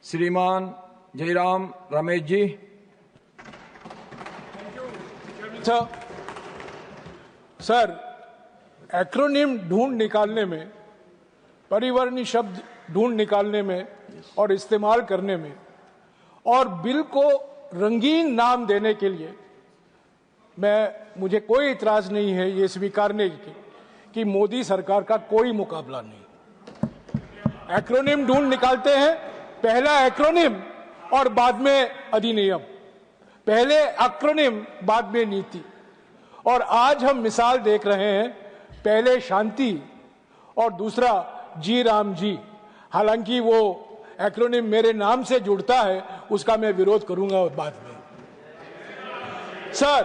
श्रीमान Jairam Ramesh ji. Sir, acronym ढूंढ निकालने में, परिवर्णी शब्द ढूंढ निकालने में और इस्तेमाल करने में और बिल को रंगीन नाम देने के लिए मुझे कोई इतराज नहीं है ये स्वीकारने की कि मोदी सरकार का कोई मुकाबला नहीं। एक्रोनिम ढूंढ निकालते हैं, पहला एक्रोनिम और बाद में अधिनियम, पहले एक्रोनिम बाद में नीति। और आज हम मिसाल देख रहे हैं, पहले शांति और दूसरा जी राम जी। हालांकि वो एक्रोनिम मेरे नाम से जुड़ता है, उसका मैं विरोध करूंगा बाद में। सर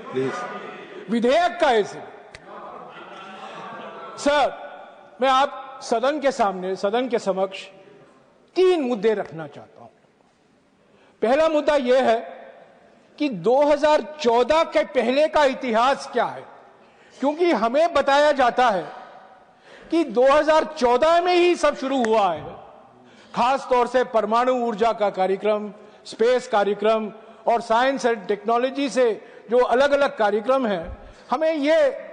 प्लीज, विधेयक का ऐसे सर, मैं आप सदन के सामने, सदन के समक्ष 3 मुद्दे रखना चाहता हूं। पहला मुद्दा यह है कि 2014 के पहले का इतिहास क्या है, क्योंकि हमें बताया जाता है कि 2014 में ही सब शुरू हुआ है। खास तौर से परमाणु ऊर्जा का कार्यक्रम, स्पेस कार्यक्रम और साइंस एंड टेक्नोलॉजी से जो अलग अलग कार्यक्रम हैं, हमें यह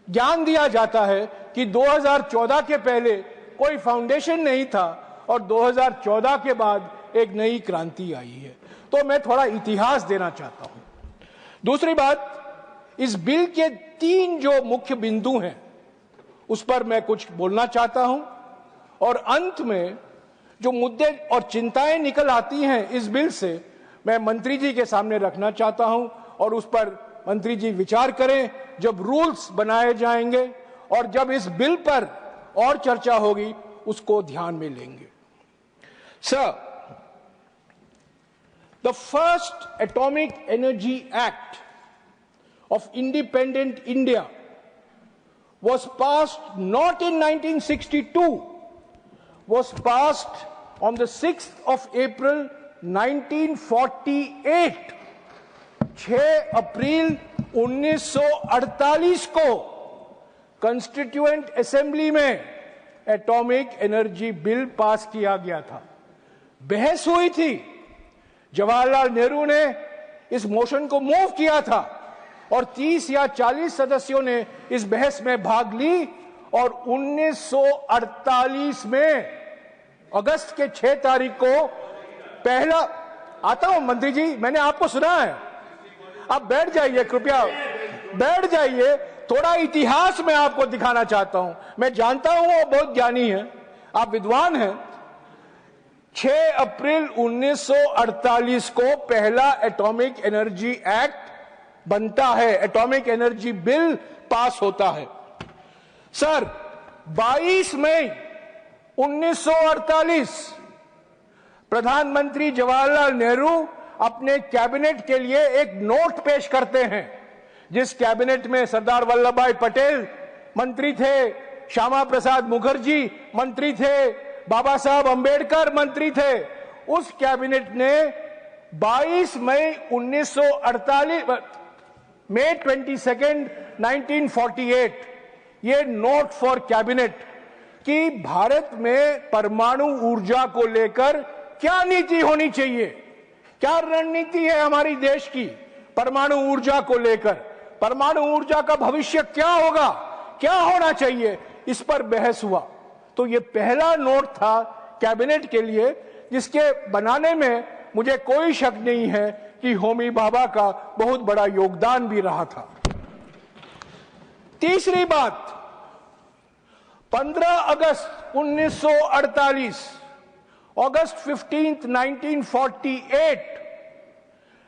ज्ञान दिया जाता है कि 2014 के पहले कोई फाउंडेशन नहीं था और 2014 के बाद एक नई क्रांति आई है। तो मैं थोड़ा इतिहास देना चाहता हूं। दूसरी बात, इस बिल के 3 जो मुख्य बिंदु हैं उस पर मैं कुछ बोलना चाहता हूं, और अंत में जो मुद्दे और चिंताएं निकल आती हैं इस बिल से, मैं मंत्री जी के सामने रखना चाहता हूं और उस पर मंत्री जी विचार करें जब रूल्स बनाए जाएंगे और जब इस बिल पर और चर्चा होगी उसको ध्यान में लेंगे। Sir, the first atomic energy act of independent India was passed not in 1962, was passed on the 6th of April 1948। 6 अप्रैल 1948 को कॉन्स्टिट्यूएंट असेंबली में एटॉमिक एनर्जी बिल पास किया गया था। बहस हुई थी, जवाहरलाल नेहरू ने इस मोशन को मूव किया था और 30 या 40 सदस्यों ने इस बहस में भाग ली और 1948 में अगस्त के 6 तारीख को पहला, आता हूं मंत्री जी, मैंने आपको सुना है, आप बैठ जाइए, कृपया बैठ जाइए। थोड़ा इतिहास मैं आपको दिखाना चाहता हूं। मैं जानता हूं वो बहुत ज्ञानी है, आप विद्वान हैं। 6 अप्रैल 1948 को पहला एटॉमिक एनर्जी एक्ट बनता है, एटॉमिक एनर्जी बिल पास होता है। सर, 22 मई 1948 प्रधानमंत्री जवाहरलाल नेहरू अपने कैबिनेट के लिए एक नोट पेश करते हैं, जिस कैबिनेट में सरदार वल्लभ भाई पटेल मंत्री थे, श्यामा प्रसाद मुखर्जी मंत्री थे, बाबा साहब अंबेडकर मंत्री थे। उस कैबिनेट ने 22 मई 1948 May 22, 1948 ये नोट फॉर कैबिनेट कि भारत में परमाणु ऊर्जा को लेकर क्या नीति होनी चाहिए, क्या रणनीति है हमारी देश की परमाणु ऊर्जा को लेकर, परमाणु ऊर्जा का भविष्य क्या होगा, क्या होना चाहिए, इस पर बहस हुआ। तो ये पहला नोट था कैबिनेट के लिए, जिसके बनाने में मुझे कोई शक नहीं है कि होमी भाभा का बहुत बड़ा योगदान भी रहा था। तीसरी बात, 15 अगस्त 1948, अगस्त 15, 1948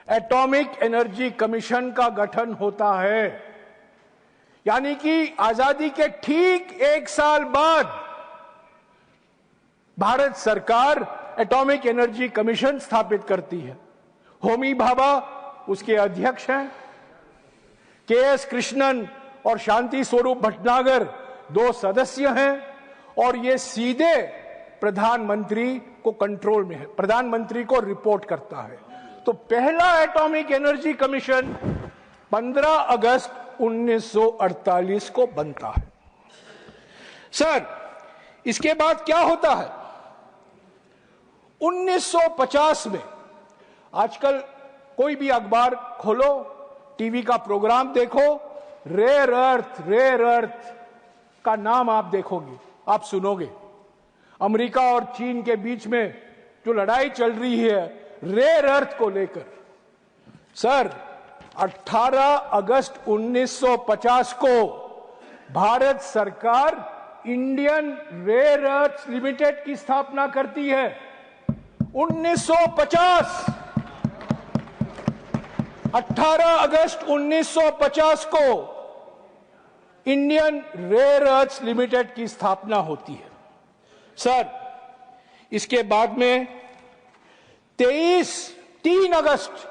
एटॉमिक एनर्जी कमीशन का गठन होता है। यानी कि आजादी के ठीक 1 साल बाद भारत सरकार एटॉमिक एनर्जी कमीशन स्थापित करती है। होमी भाभा उसके अध्यक्ष हैं, के.एस. कृष्णन और शांति स्वरूप भटनागर 2 सदस्य हैं, और ये सीधे प्रधानमंत्री को कंट्रोल में है, प्रधानमंत्री को रिपोर्ट करता है। तो पहला एटॉमिक एनर्जी कमीशन 15 अगस्त 1948 को बनता है। सर, इसके बाद क्या होता है? 1950 में, आजकल कोई भी अखबार खोलो, टीवी का प्रोग्राम देखो, रेयर अर्थ का नाम आप देखोगे, आप सुनोगे। अमेरिका और चीन के बीच में जो लड़ाई चल रही है रेयर अर्थ को लेकर, सर 18 अगस्त 1950 को भारत सरकार इंडियन रेयर अर्थ लिमिटेड की स्थापना करती है। 1950, 18 अगस्त 1950 को इंडियन रेयर अर्थ लिमिटेड की स्थापना होती है। सर, इसके बाद में 3 अगस्त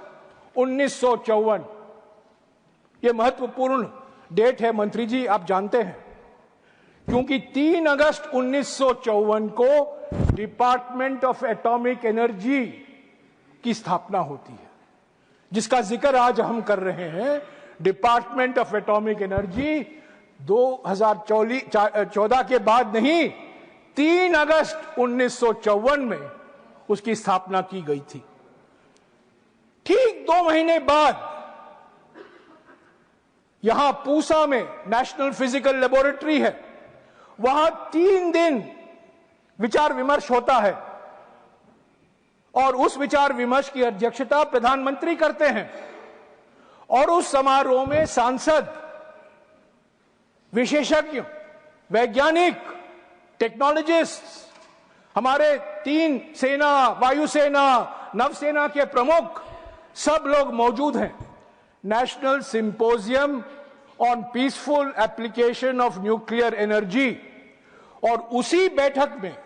1954, यह महत्वपूर्ण डेट है मंत्री जी, आप जानते हैं, क्योंकि 3 अगस्त 1954 को डिपार्टमेंट ऑफ एटॉमिक एनर्जी की स्थापना होती है, जिसका जिक्र आज हम कर रहे हैं। डिपार्टमेंट ऑफ एटॉमिक एनर्जी 2014 के बाद नहीं, 3 अगस्त 1954 में उसकी स्थापना की गई थी। ठीक 2 महीने बाद यहां पूसा में नेशनल फिजिकल लेबोरेटरी है, वहां 3 दिन विचार विमर्श होता है और उस विचार विमर्श की अध्यक्षता प्रधानमंत्री करते हैं। और उस समारोह में सांसद, विशेषज्ञ, वैज्ञानिक, टेक्नोलॉजिस्ट, हमारे 3 सेना, वायुसेना, नवसेना के प्रमुख, सब लोग मौजूद हैं। National symposium on peaceful application of nuclear energy, और उसी बैठक में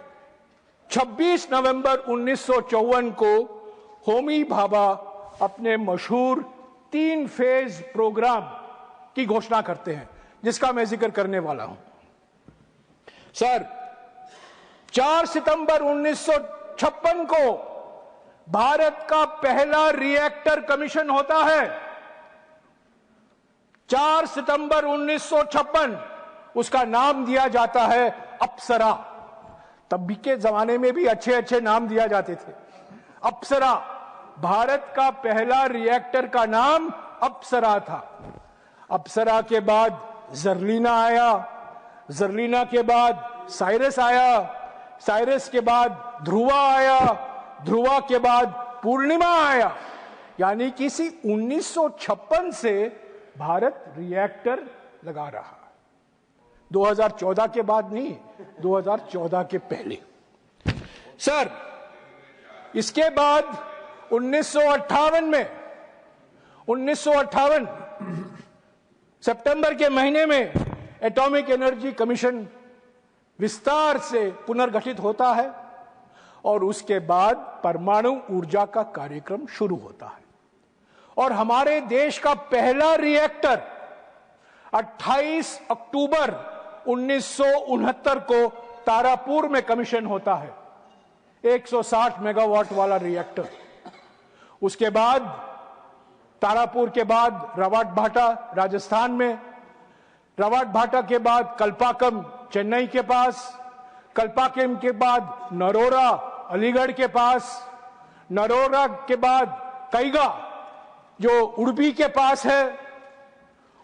26 नवंबर 1954 को होमी भाभा अपने मशहूर 3 फेज प्रोग्राम की घोषणा करते हैं, जिसका मैं जिक्र करने वाला हूं। सर, 4 सितंबर 1956 को भारत का पहला रिएक्टर कमीशन होता है। 4 सितंबर 1956, उसका नाम दिया जाता है अप्सरा। तब भी के जमाने में भी अच्छे अच्छे नाम दिया जाते थे। अप्सरा, भारत का पहला रिएक्टर का नाम अप्सरा था। अप्सरा के बाद जर्लीना आया, जर्लीना के बाद साइरस आया, साइरस के बाद ध्रुवा आया, ध्रुवा के बाद पूर्णिमा आया। यानी किसी 1956 से भारत रिएक्टर लगा रहा। 2014 के बाद नहीं, 2014 के पहले। सर, इसके बाद 1958 में, 1958 सितंबर के महीने में एटॉमिक एनर्जी कमीशन विस्तार से पुनर्गठित होता है और उसके बाद परमाणु ऊर्जा का कार्यक्रम शुरू होता है। और हमारे देश का पहला रिएक्टर 28 अक्टूबर 1969 को तारापुर में कमीशन होता है, 160 मेगावाट वाला रिएक्टर। उसके बाद तारापुर के बाद रवाट भाटा राजस्थान में, रवाट भाटा के बाद कल्पाकम चेन्नई के पास, कल्पाकम के बाद नरोरा अलीगढ़ के पास, नरोरा के बाद कैगा जो उडुपी के पास है,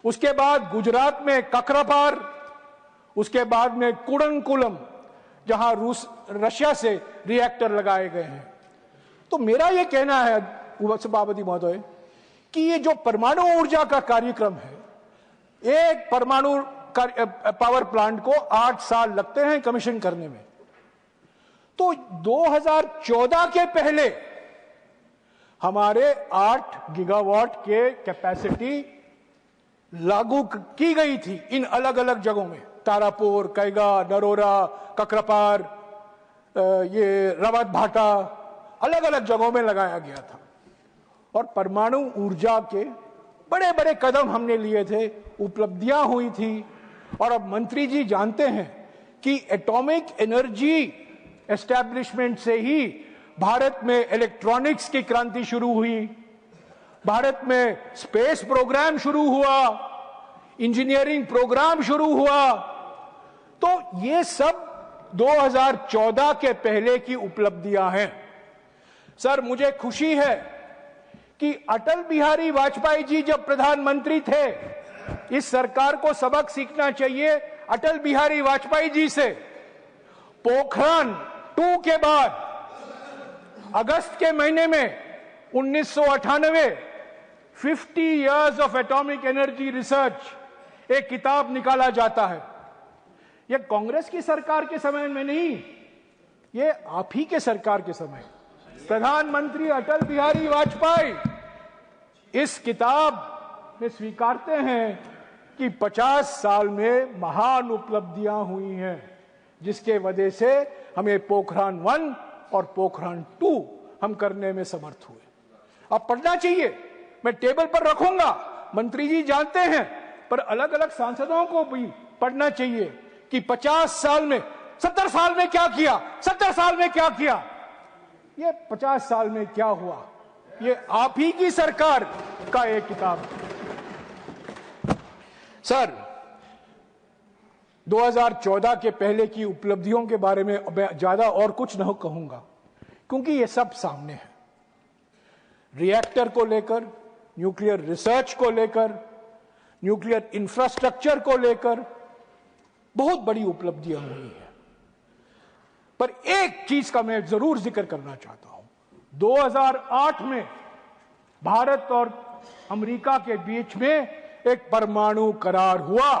उसके बाद गुजरात में ककरापार, उसके बाद में कुडनकुलम जहां रशिया से रिएक्टर लगाए गए हैं। तो मेरा यह कहना है सभापति महोदय कि ये जो परमाणु ऊर्जा का कार्यक्रम है, एक परमाणु पावर प्लांट को 8 साल लगते हैं कमीशन करने में। तो 2014 के पहले हमारे 8 गीगावाट के कैपेसिटी लागू की गई थी इन अलग अलग जगहों में, तारापुर, कैगा, नरोरा, ककरापार, ये रवाट भाटा, अलग अलग जगहों में लगाया गया था। और परमाणु ऊर्जा के बड़े बड़े कदम हमने लिए थे, उपलब्धियां हुई थी। और अब मंत्री जी जानते हैं कि एटॉमिक एनर्जी एस्टैब्लिशमेंट से ही भारत में इलेक्ट्रॉनिक्स की क्रांति शुरू हुई, भारत में स्पेस प्रोग्राम शुरू हुआ, इंजीनियरिंग प्रोग्राम शुरू हुआ। तो ये सब 2014 के पहले की उपलब्धियां हैं। सर, मुझे खुशी है कि अटल बिहारी वाजपेयी जी जब प्रधानमंत्री थे, इस सरकार को सबक सीखना चाहिए अटल बिहारी वाजपेयी जी से। पोखरण 2 के बाद अगस्त के महीने में 1998 50 years of atomic energy research एक किताब निकाला जाता है। यह कांग्रेस की सरकार के समय में नहीं, ये आप ही के सरकार के समय प्रधानमंत्री अटल बिहारी वाजपेयी इस किताब में स्वीकारते हैं कि 50 साल में महान उपलब्धियां हुई हैं, जिसके वजह से हमें पोखरण 1 और पोखरण 2 हम करने में समर्थ हुए। अब पढ़ना चाहिए, मैं टेबल पर रखूंगा, मंत्री जी जानते हैं, पर अलग अलग सांसदों को भी पढ़ना चाहिए कि 50 साल में 70 साल में क्या किया, 70 साल में क्या किया, ये 50 साल में क्या हुआ। ये आप ही की सरकार का एक किताब है। सर, 2014 के पहले की उपलब्धियों के बारे में मैं ज्यादा और कुछ नहीं कहूंगा, क्योंकि ये सब सामने है। रिएक्टर को लेकर, न्यूक्लियर रिसर्च को लेकर, न्यूक्लियर इंफ्रास्ट्रक्चर को लेकर बहुत बड़ी उपलब्धियां हुई हैं। पर एक चीज का मैं जरूर जिक्र करना चाहता हूं। 2008 में भारत और अमेरिका के बीच में एक परमाणु करार हुआ।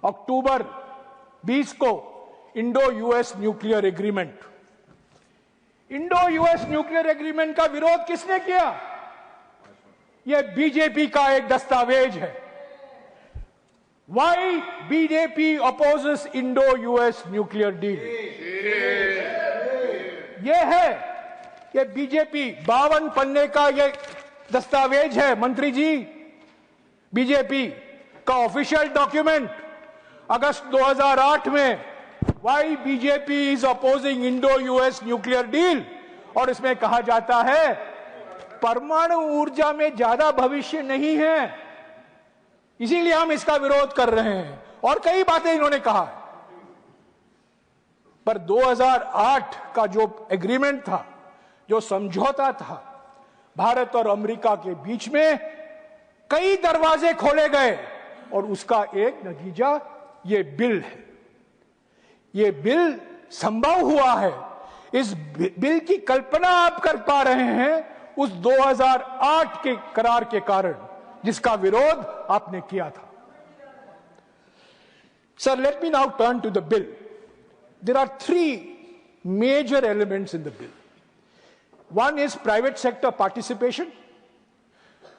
अक्टूबर 20 को Indo US nuclear agreement. Indo US nuclear agreement का विरोध किसने किया? यह बीजेपी का एक दस्तावेज है। Why BJP opposes Indo-US nuclear deal? यह है, यह बीजेपी 52 पन्ने का यह दस्तावेज है मंत्री जी, बीजेपी का ऑफिशियल डॉक्यूमेंट अगस्त 2008 में। Why BJP is opposing Indo-US nuclear deal? और इसमें कहा जाता है परमाणु ऊर्जा में ज्यादा भविष्य नहीं है, इसीलिए हम इसका विरोध कर रहे हैं, और कई बातें इन्होंने कहा। पर 2008 का जो एग्रीमेंट था, जो समझौता था भारत और अमेरिका के बीच में, कई दरवाजे खोले गए और उसका एक नतीजा ये बिल है। ये बिल संभव हुआ है। इस बिल की कल्पना आप कर पा रहे हैं उस 2008 के करार के कारण, जिसका विरोध आपने किया था। Sir, let me now turn to the bill. There are 3 major elements in the bill. One is private sector participation.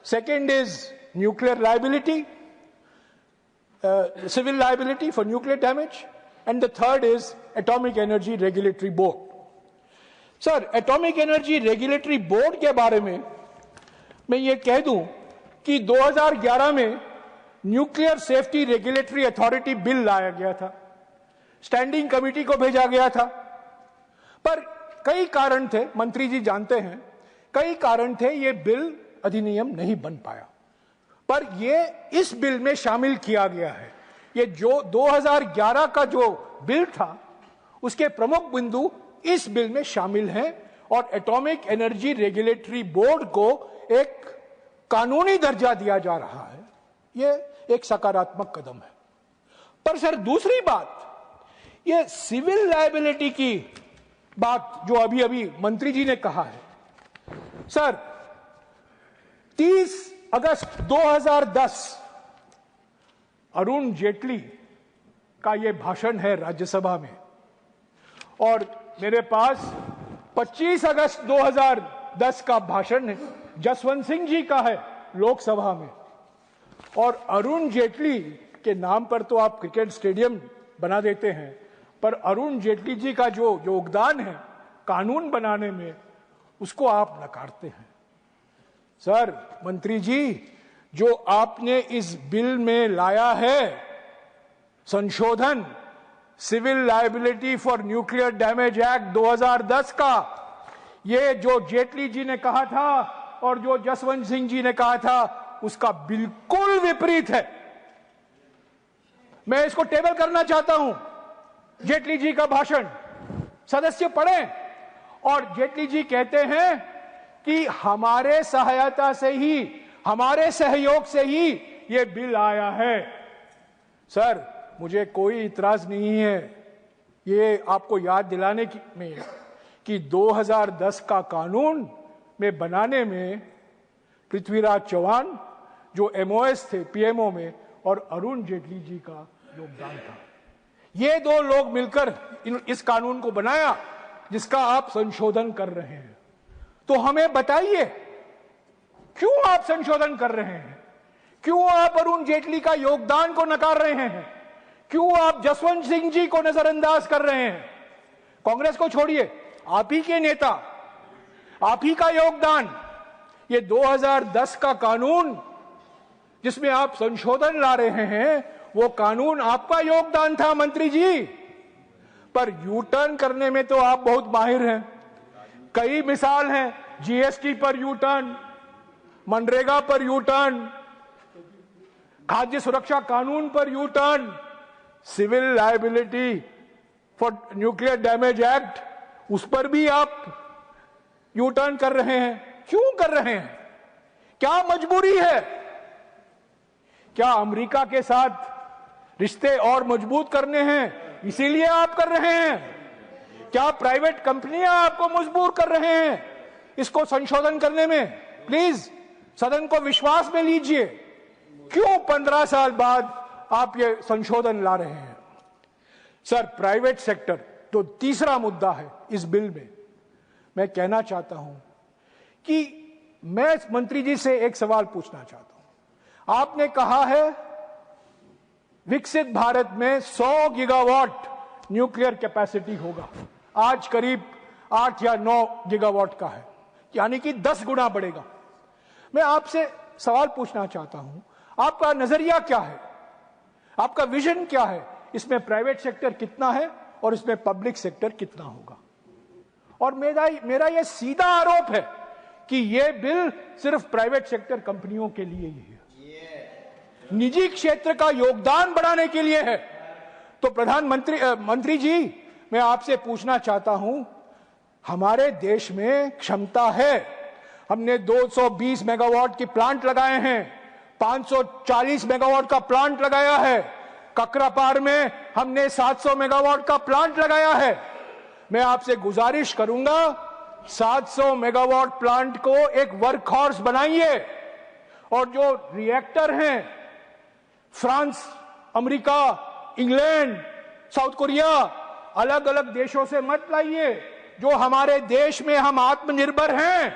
Second is nuclear liability, civil liability for nuclear damage. And the third is Atomic Energy Regulatory Board. Sir, Atomic Energy Regulatory Board के बारे में मैं ये कह दूं कि 2011 में nuclear safety regulatory authority bill लाया गया था, स्टैंडिंग कमेटी को भेजा गया था, पर कई कारण थे, मंत्री जी जानते हैं, कई कारण थे, ये बिल अधिनियम नहीं बन पाया। पर ये इस बिल में शामिल किया गया है। ये जो 2011 का जो बिल था, उसके प्रमुख बिंदु इस बिल में शामिल हैं और एटॉमिक एनर्जी रेगुलेटरी बोर्ड को एक कानूनी दर्जा दिया जा रहा है। ये एक सकारात्मक कदम है। पर सर, दूसरी बात, ये सिविल लायबिलिटी की बात जो अभी अभी मंत्री जी ने कहा है, सर 30 अगस्त 2010 अरुण जेटली का ये भाषण है राज्यसभा में, और मेरे पास 25 अगस्त 2010 का भाषण जसवंत सिंह जी का है लोकसभा में। और अरुण जेटली के नाम पर तो आप क्रिकेट स्टेडियम बना देते हैं, पर अरुण जेटली जी का जो योगदान है कानून बनाने में, उसको आप नकारते हैं। सर मंत्री जी, जो आपने इस बिल में लाया है संशोधन, civil liability for nuclear damage act 2010 का, ये जो जेटली जी ने कहा था और जो जसवंत सिंह जी ने कहा था, उसका बिल्कुल विपरीत है। मैं इसको टेबल करना चाहता हूं, जेटली जी का भाषण सदस्य पढ़ें और जेटली जी कहते हैं कि हमारे सहायता से ही, हमारे सहयोग से ही ये बिल आया है। सर, मुझे कोई इतराज नहीं है ये आपको याद दिलाने में कि 2010 का कानून में बनाने में पृथ्वीराज चौहान जो एमओएस थे पीएमओ में, और अरुण जेटली जी का योगदान था। ये दो लोग मिलकर इस कानून को बनाया जिसका आप संशोधन कर रहे हैं। तो हमें बताइए क्यों आप संशोधन कर रहे हैं? क्यों आप अरुण जेटली का योगदान को नकार रहे हैं? क्यों आप जसवंत सिंह जी को नजरअंदाज कर रहे हैं? कांग्रेस को छोड़िए, आप ही के नेता, आप ही का योगदान, ये 2010 का कानून जिसमें आप संशोधन ला रहे हैं, वो कानून आपका योगदान था मंत्री जी। पर यू टर्न करने में तो आप बहुत माहिर हैं। कई मिसाल हैं, जीएसटी पर यू टर्न, मनरेगा पर यू टर्न, खाद्य सुरक्षा कानून पर U turn, civil liability for nuclear damage act, उस पर भी आप यू टर्न कर रहे हैं। क्यों कर रहे हैं? क्या मजबूरी है? क्या अमेरिका के साथ रिश्ते और मजबूत करने हैं इसीलिए आप कर रहे हैं? क्या प्राइवेट कंपनियां आपको मजबूर कर रहे हैं इसको संशोधन करने में? प्लीज सदन को विश्वास में लीजिए। क्यों 15 साल बाद आप ये संशोधन ला रहे हैं? सर, प्राइवेट सेक्टर तो तीसरा मुद्दा है इस बिल में। मैं कहना चाहता हूं कि मैं मंत्री जी से एक सवाल पूछना चाहता हूं। आपने कहा है विकसित भारत में 100 गीगावाट न्यूक्लियर कैपेसिटी होगा, आज करीब 8 या 9 गीगावाट का है, यानी कि 10 गुना बढ़ेगा। मैं आपसे सवाल पूछना चाहता हूं, आपका नजरिया क्या है? आपका विजन क्या है? इसमें प्राइवेट सेक्टर कितना है और इसमें पब्लिक सेक्टर कितना होगा? और मेरा यह सीधा आरोप है कि यह बिल सिर्फ प्राइवेट सेक्टर कंपनियों के लिए ही है, निजी क्षेत्र का योगदान बढ़ाने के लिए है। तो मंत्री जी, मैं आपसे पूछना चाहता हूं, हमारे देश में क्षमता है, हमने 220 मेगावाट की प्लांट लगाए हैं, 540 मेगावाट का प्लांट लगाया है, ककरापार में हमने 700 मेगावाट का प्लांट लगाया है। मैं आपसे गुजारिश करूंगा 700 मेगावाट प्लांट को एक वर्कहॉर्स बनाइए, और जो रिएक्टर हैं France, America, England, south Korea, अलग अलग देशों से मत लाइए, जो हमारे देश में हम आत्मनिर्भर हैं।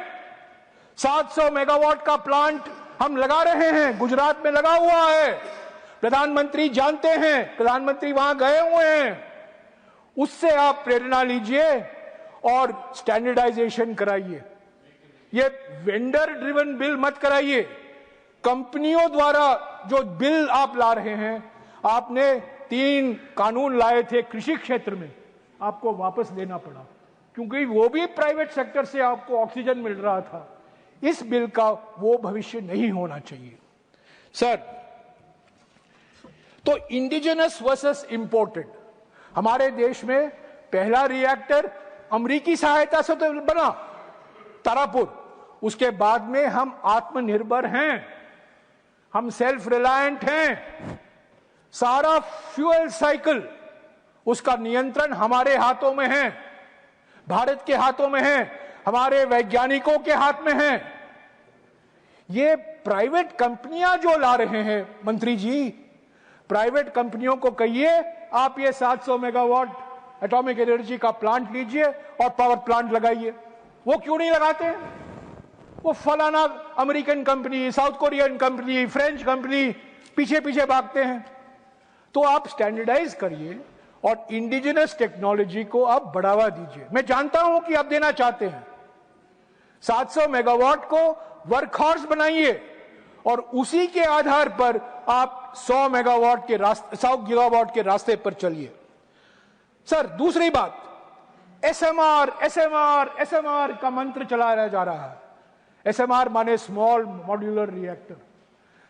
700 मेगावाट का प्लांट हम लगा रहे हैं, गुजरात में लगा हुआ है, प्रधानमंत्री जानते हैं, प्रधानमंत्री वहां गए हुए हैं। उससे आप प्रेरणा लीजिए और स्टैंडर्डाइजेशन कराइए। ये वेंडर ड्रिवन बिल मत कराइए। कंपनियों द्वारा जो बिल आप ला रहे हैं, आपने 3 कानून लाए थे कृषि क्षेत्र में, आपको वापस लेना पड़ा क्योंकि वो भी प्राइवेट सेक्टर से आपको ऑक्सीजन मिल रहा था। इस बिल का वो भविष्य नहीं होना चाहिए। सर, तो इंडिजिनस वर्सेस इंपोर्टेड, हमारे देश में पहला रिएक्टर अमेरिकी सहायता से तो बना तारापुर, उसके बाद में हम आत्मनिर्भर हैं, हम सेल्फ रिलायंट हैं। सारा फ्यूल साइकिल, उसका नियंत्रण हमारे हाथों में है, भारत के हाथों में है, हमारे वैज्ञानिकों के हाथ में है। ये प्राइवेट कंपनियां जो ला रहे हैं, मंत्री जी, प्राइवेट कंपनियों को कहिए आप ये 700 मेगावाट एटॉमिक एनर्जी का प्लांट लीजिए और पावर प्लांट लगाइए। वो क्यों नहीं लगाते? वो फलाना American company, south Korean company, French company पीछे पीछे भागते हैं। तो आप स्टैंडर्डाइज करिए और इंडिजिनस टेक्नोलॉजी को आप बढ़ावा दीजिए। मैं जानता हूं कि आप देना चाहते हैं। 700 मेगावाट को वर्कहॉर्स बनाइए और उसी के आधार पर आप 100 मेगावाट के रास्ते, 100 गीगावाट के रास्ते पर चलिए। सर, दूसरी बात, एसएमआर का मंत्र चलाया जा रहा है। एसएमआर माने स्मॉल मॉड्यूलर रिएक्टर।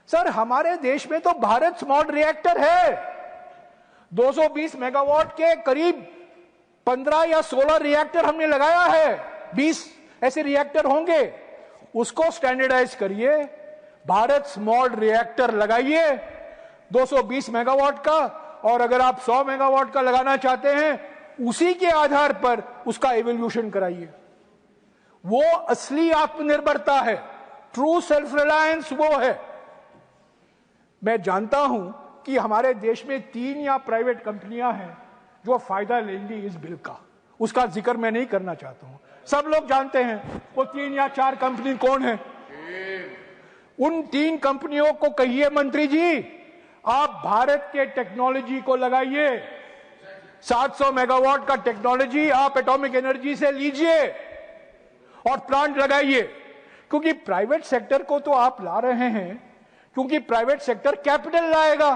सर, हमारे देश में तो भारत स्मॉल रिएक्टर है। 220 मेगावाट के करीब 15 या 16 रिएक्टर हमने लगाया है। 20 ऐसे रिएक्टर होंगे, उसको स्टैंडर्डाइज करिए, भारत स्मॉल रिएक्टर लगाइए 220 मेगावाट का, और अगर आप 100 मेगावाट का लगाना चाहते हैं उसी के आधार पर उसका इवोल्यूशन कराइए। वो असली आत्मनिर्भरता है, ट्रू सेल्फ रिलायंस वो है। मैं जानता हूं कि हमारे देश में 3 या प्राइवेट कंपनियां हैं जो फायदा लेंगी इस बिल का, उसका जिक्र मैं नहीं करना चाहता हूं। सब लोग जानते हैं वो 3 या 4 कंपनी कौन है। उन 3 कंपनियों को कहिए मंत्री जी, आप भारत के टेक्नोलॉजी को लगाइए, 700 मेगावाट का टेक्नोलॉजी आप एटॉमिक एनर्जी से लीजिए और प्लांट लगाइए। क्योंकि प्राइवेट सेक्टर को तो आप ला रहे हैं क्योंकि प्राइवेट सेक्टर कैपिटल लाएगा,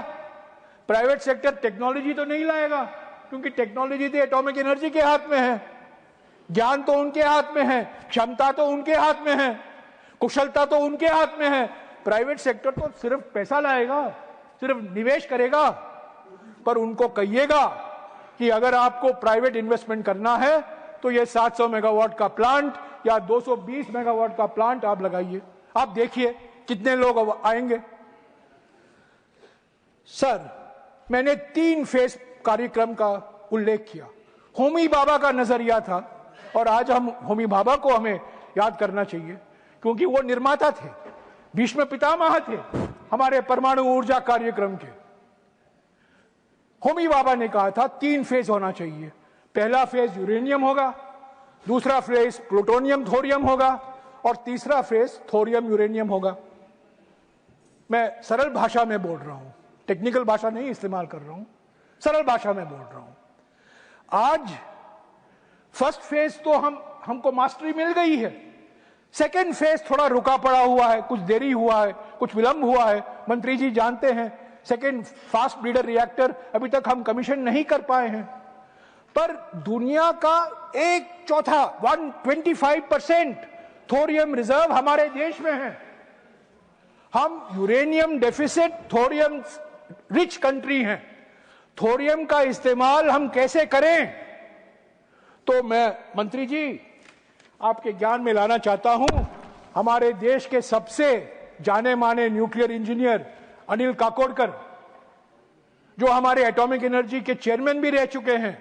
प्राइवेट सेक्टर टेक्नोलॉजी तो नहीं लाएगा, क्योंकि टेक्नोलॉजी तो एटॉमिक एनर्जी के हाथ में है, ज्ञान तो उनके हाथ में है, क्षमता तो उनके हाथ में है, कुशलता तो उनके हाथ में है। प्राइवेट सेक्टर तो सिर्फ पैसा लाएगा, सिर्फ निवेश करेगा। पर उनको कहिएगा कि अगर आपको प्राइवेट इन्वेस्टमेंट करना है तो ये 700 मेगावाट का प्लांट या 220 मेगावाट का प्लांट आप लगाइए, आप देखिए कितने लोग आएंगे। सर, मैंने 3 फेज कार्यक्रम का उल्लेख किया। होमी भाभा का नजरिया था, और आज हम होमी भाभा को हमें याद करना चाहिए क्योंकि वो निर्माता थे, भीष्म पितामह थे हमारे परमाणु ऊर्जा कार्यक्रम के। होमी भाभा ने कहा था 3 फेज होना चाहिए। पहला फेज यूरेनियम होगा, दूसरा फेज प्लूटोनियम थोरियम होगा, और तीसरा फेज थोरियम यूरेनियम होगा। मैं सरल भाषा में बोल रहा हूं, टेक्निकल भाषा नहीं इस्तेमाल कर रहा हूं, सरल भाषा में बोल रहा हूं। आज फर्स्ट फेज तो हमको मास्टरी मिल गई है, सेकेंड फेज थोड़ा रुका पड़ा हुआ है, कुछ देरी हुआ है, कुछ विलंब हुआ है। मंत्री जी जानते हैं सेकेंड फास्ट ब्रीडर रिएक्टर अभी तक हम कमीशन नहीं कर पाए हैं। पर दुनिया का 1/4 125% थोरियम रिजर्व हमारे देश में है। हम uranium deficit thorium rich country हैं। थोरियम का इस्तेमाल हम कैसे करें? तो मैं मंत्री जी आपके ज्ञान में लाना चाहता हूं, हमारे देश के सबसे जाने माने न्यूक्लियर इंजीनियर अनिल काकोडकर, जो हमारे एटॉमिक एनर्जी के चेयरमैन भी रह चुके हैं,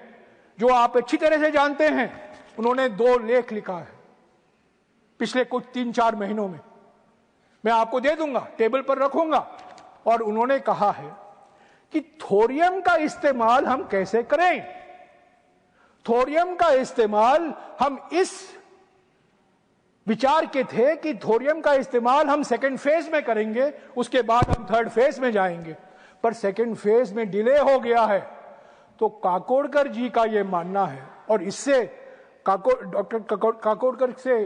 जो आप अच्छी तरह से जानते हैं, उन्होंने 2 लेख लिखा है पिछले कुछ 3-4 महीनों में। मैं आपको दे दूंगा, टेबल पर रखूंगा। और उन्होंने कहा है कि थोरियम का इस्तेमाल हम कैसे करें। थोरियम का इस्तेमाल हम इस विचार के थे कि थोरियम का इस्तेमाल हम सेकंड फेज में करेंगे, उसके बाद हम थर्ड फेज में जाएंगे। पर सेकंड फेज में डिले हो गया है। तो काकोडकर जी का यह मानना है, और इससे डॉक्टर काकोडकर से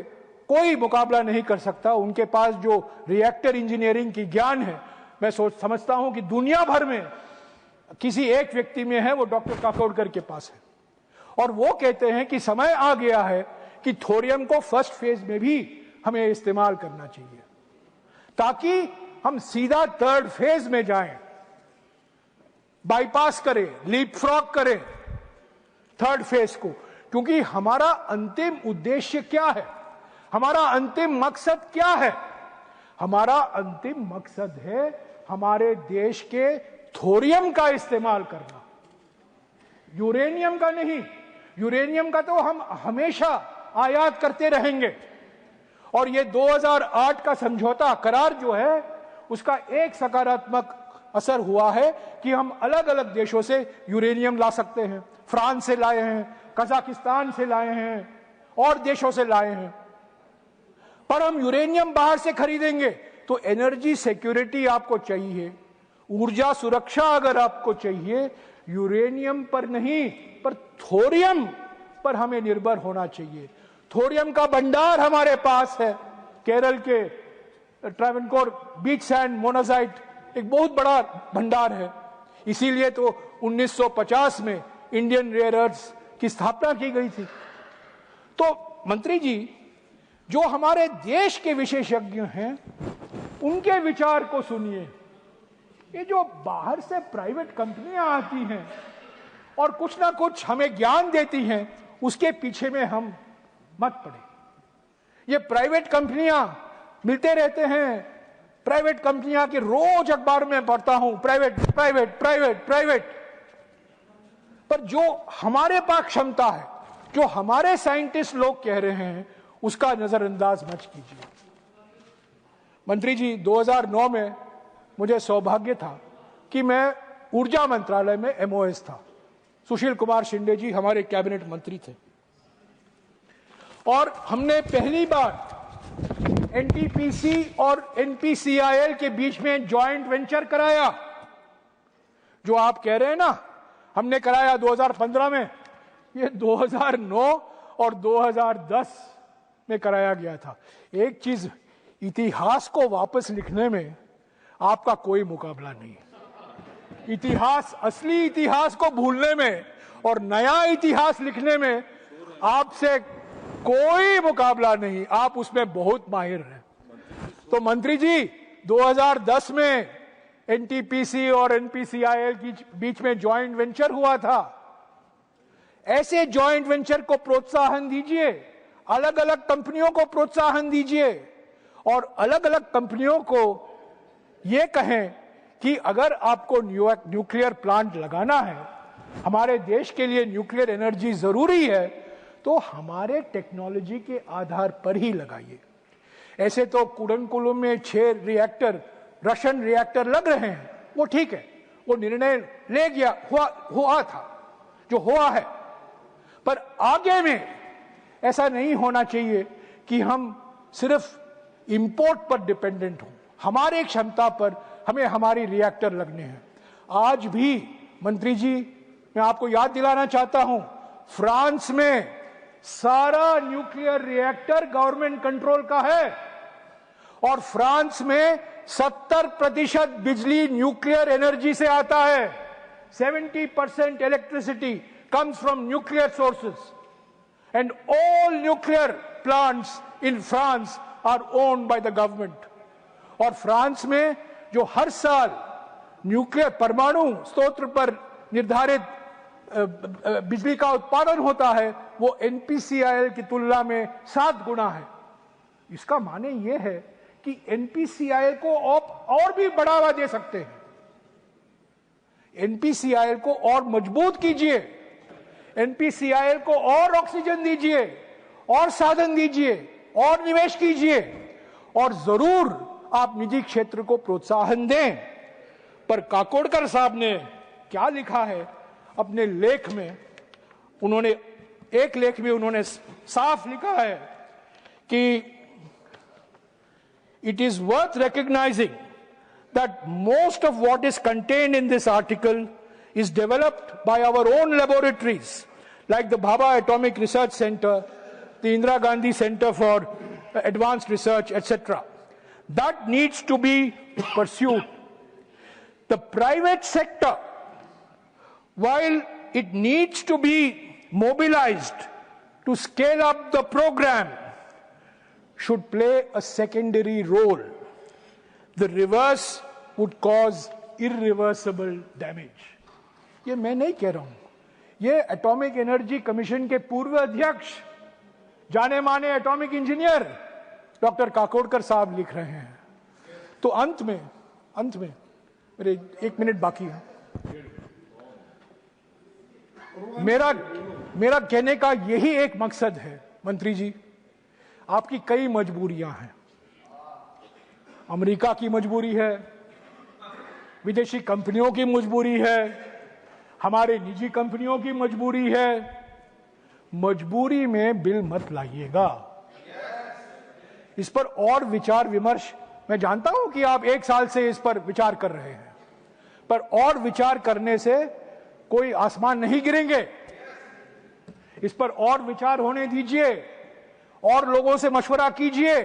कोई मुकाबला नहीं कर सकता। उनके पास जो रिएक्टर इंजीनियरिंग की ज्ञान है, मैं समझता हूं कि दुनिया भर में किसी एक व्यक्ति में है, वो डॉक्टर काकोडकर के पास है। और वो कहते हैं कि समय आ गया है कि थोरियम को फर्स्ट फेज में भी हमें इस्तेमाल करना चाहिए, ताकि हम सीधा थर्ड फेज में जाएं, बाईपास करें, लीप फ्रॉग करें थर्ड फेज को। क्योंकि हमारा अंतिम उद्देश्य क्या है, हमारा अंतिम मकसद क्या है? हमारा अंतिम मकसद है हमारे देश के थोरियम का इस्तेमाल करना, यूरेनियम का नहीं। यूरेनियम का तो हम हमेशा आयात करते रहेंगे। और ये 2008 का समझौता करार जो है, उसका एक सकारात्मक असर हुआ है कि हम अलग अलग देशों से यूरेनियम ला सकते हैं। फ्रांस से लाए हैं, कजाकिस्तान से लाए हैं, और देशों से लाए हैं। पर हम यूरेनियम बाहर से खरीदेंगे तो एनर्जी सिक्योरिटी आपको चाहिए, ऊर्जा सुरक्षा अगर आपको चाहिए, यूरेनियम पर नहीं पर थोरियम पर हमें निर्भर होना चाहिए। थोरियम का भंडार हमारे पास है। केरल के ट्रावनकोर बीच सैंड मोनाजाइट एक बहुत बड़ा भंडार है। इसीलिए तो 1950 में इंडियन रेयर अर्थ्स की स्थापना की गई थी। तो मंत्री जी, जो हमारे देश के विशेषज्ञ हैं, उनके विचार को सुनिए। ये जो बाहर से प्राइवेट कंपनियां आती हैं और कुछ ना कुछ हमें ज्ञान देती हैं, उसके पीछे में हम मत पड़े। ये प्राइवेट कंपनियां मिलते रहते हैं, प्राइवेट कंपनियां के रोज अखबार में पढ़ता हूं, प्राइवेट प्राइवेट प्राइवेट प्राइवेट। पर जो हमारे पास क्षमता है, जो हमारे साइंटिस्ट लोग कह रहे हैं, उसका नजरअंदाज मत कीजिए। मंत्री जी, 2009 में मुझे सौभाग्य था कि मैं ऊर्जा मंत्रालय में एमओएस था। सुशील कुमार शिंदे जी हमारे कैबिनेट मंत्री थे और हमने पहली बार एनटीपीसी और एनपीसीआईएल के बीच में जॉइंट वेंचर कराया। जो आप कह रहे हैं ना, हमने कराया 2015 में, ये 2009 और 2010 में कराया गया था। एक चीज, इतिहास को वापस लिखने में आपका कोई मुकाबला नहीं है। इतिहास, असली इतिहास को भूलने में और नया इतिहास लिखने में आपसे कोई मुकाबला नहीं, आप उसमें बहुत माहिर हैं। तो मंत्री जी, 2010 में एनटीपीसी और एनपीसीआईएल के बीच में जॉइंट वेंचर हुआ था। ऐसे जॉइंट वेंचर को प्रोत्साहन दीजिए, अलग अलग कंपनियों को प्रोत्साहन दीजिए और अलग अलग कंपनियों को यह कहें कि अगर आपको न्यूक्लियर प्लांट लगाना है, हमारे देश के लिए न्यूक्लियर एनर्जी जरूरी है, तो हमारे टेक्नोलॉजी के आधार पर ही लगाइए। ऐसे तो कुडनकुलम में 6 रिएक्टर, रशियन रिएक्टर लग रहे हैं, वो ठीक है, वो निर्णय ले गया, हुआ था जो हुआ है। पर आगे में ऐसा नहीं होना चाहिए कि हम सिर्फ इंपोर्ट पर डिपेंडेंट हों। हमारे क्षमता पर हमें हमारी रिएक्टर लगने हैं। आज भी मंत्री जी, मैं आपको याद दिलाना चाहता हूं, फ्रांस में सारा न्यूक्लियर रिएक्टर गवर्नमेंट कंट्रोल का है और फ्रांस में 70% बिजली न्यूक्लियर एनर्जी से आता है। 70% electricity comes from nuclear sources and all nuclear plants in France are owned by the government। और फ्रांस में जो हर साल न्यूक्लियर परमाणु स्रोत पर निर्धारित बिजली का उत्पादन होता है, वो एनपीसीआईएल की तुलना में 7 गुना है। इसका माने ये है कि एनपीसीआईएल को और भी बढ़ावा दे सकते हैं। एनपीसीआईएल को और मजबूत कीजिए, एनपीसीआईएल को और ऑक्सीजन दीजिए, और साधन दीजिए, और निवेश कीजिए, और जरूर आप निजी क्षेत्र को प्रोत्साहन दें। पर काकोडकर साहब ने क्या लिखा है अपने लेख में, उन्होंने एक लेख में उन्होंने साफ लिखा है कि it is worth recognising that most of what is contained in this article is developed by our own laboratories like the Bhabha Atomic Research Center, the Indira Gandhi Center for Advanced Research, etc. That needs to be pursued. The private sector, while it needs to be mobilized to scale up the program, should play a secondary role. The reverse would cause irreversible damage. ये मैं नहीं कह रहा हूं, ये atomic energy commission के पूर्व अध्यक्ष, जाने माने एटॉमिक इंजीनियर डॉक्टर काकोडकर साहब लिख रहे हैं। तो अंत में मेरे 1 मिनट बाकी है। मेरा कहने का यही एक मकसद है मंत्री जी, आपकी कई मजबूरियां हैं। अमेरिका की मजबूरी है, विदेशी कंपनियों की मजबूरी है, हमारे निजी कंपनियों की मजबूरी है। मजबूरी में बिल मत लाइएगा। इस पर और विचार विमर्श, मैं जानता हूं कि आप 1 साल से इस पर विचार कर रहे हैं, पर और विचार करने से कोई आसमान नहीं गिरेंगे। इस पर और विचार होने दीजिए, और लोगों से मशवरा कीजिए,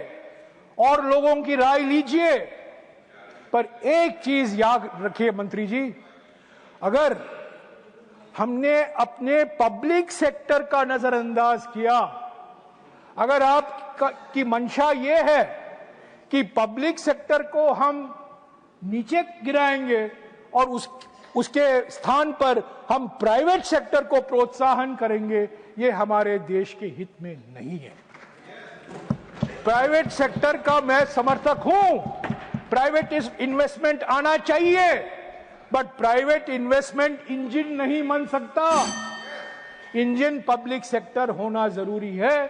और लोगों की राय लीजिए। पर एक चीज याद रखिए मंत्री जी, अगर हमने अपने पब्लिक सेक्टर का नजरअंदाज किया, अगर आपकी मंशा यह है कि पब्लिक सेक्टर को हम नीचे गिराएंगे और उसके स्थान पर हम प्राइवेट सेक्टर को प्रोत्साहन करेंगे, ये हमारे देश के हित में नहीं है। प्राइवेट सेक्टर का मैं समर्थक हूं, प्राइवेट इन्वेस्टमेंट आना चाहिए, बट प्राइवेट इन्वेस्टमेंट इंजन नहीं बन सकता। इंजन पब्लिक सेक्टर होना जरूरी है।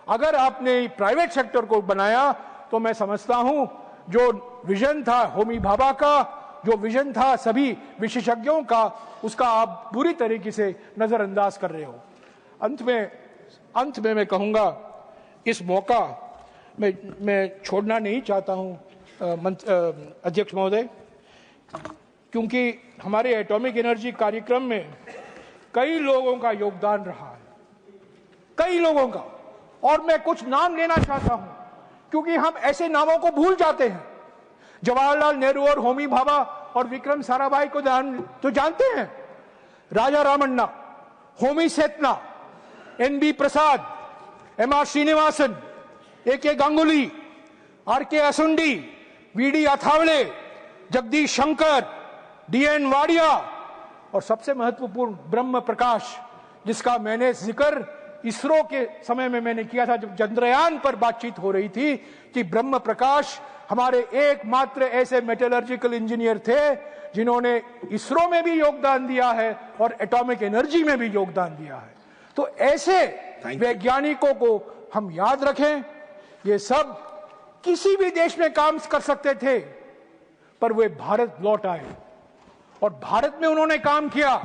अगर आपने प्राइवेट सेक्टर को बनाया तो मैं समझता हूं जो विजन था होमी भाभा का, जो विजन था सभी विशेषज्ञों का, उसका आप बुरी तरीके से नजरअंदाज कर रहे हो। अंत में मैं कहूंगा, इस मौका मैं छोड़ना नहीं चाहता हूं अध्यक्ष महोदय, क्योंकि हमारे एटॉमिक एनर्जी कार्यक्रम में कई लोगों का योगदान रहा है, कई लोगों का, और मैं कुछ नाम लेना चाहता हूं क्योंकि हम ऐसे नामों को भूल जाते हैं। जवाहरलाल नेहरू और होमी भाभा और विक्रम साराभाई को तो जानते हैं, Raja Ramanna, Homi Sethna, N B. Prasad, M R. Srinivasan, A K. Ganguly, R K. Asundi, V D. Athavale, Jagdish Shankar, D N. Wadia और सबसे महत्वपूर्ण ब्रह्म प्रकाश, जिसका मैंने जिक्र इसरो के समय में मैंने किया था जब चंद्रयान पर बातचीत हो रही थी कि ब्रह्म प्रकाश हमारे एकमात्र ऐसे मेटलर्जिकल इंजीनियर थे जिन्होंने इसरो में भी योगदान दिया है और एटॉमिक एनर्जी में भी योगदान दिया है। तो ऐसे वैज्ञानिकों को हम याद रखें। ये सब किसी भी देश में काम कर सकते थे, पर वे भारत लौट आए और भारत में उन्होंने काम किया।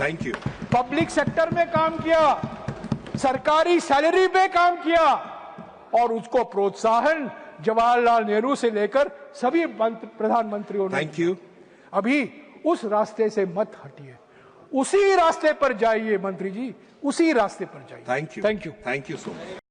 Thank you. पब्लिक सेक्टर में काम किया, सरकारी सैलरी पे काम किया और उसको प्रोत्साहन जवाहरलाल नेहरू से लेकर सभी प्रधानमंत्रियों ने। Thank you. अभी उस रास्ते से मत हटिए, उसी रास्ते पर जाइए मंत्री जी, उसी रास्ते पर जाइए। Thank you. Thank you. Thank you so much.